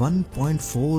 1.4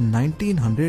1900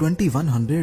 2100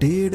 1.5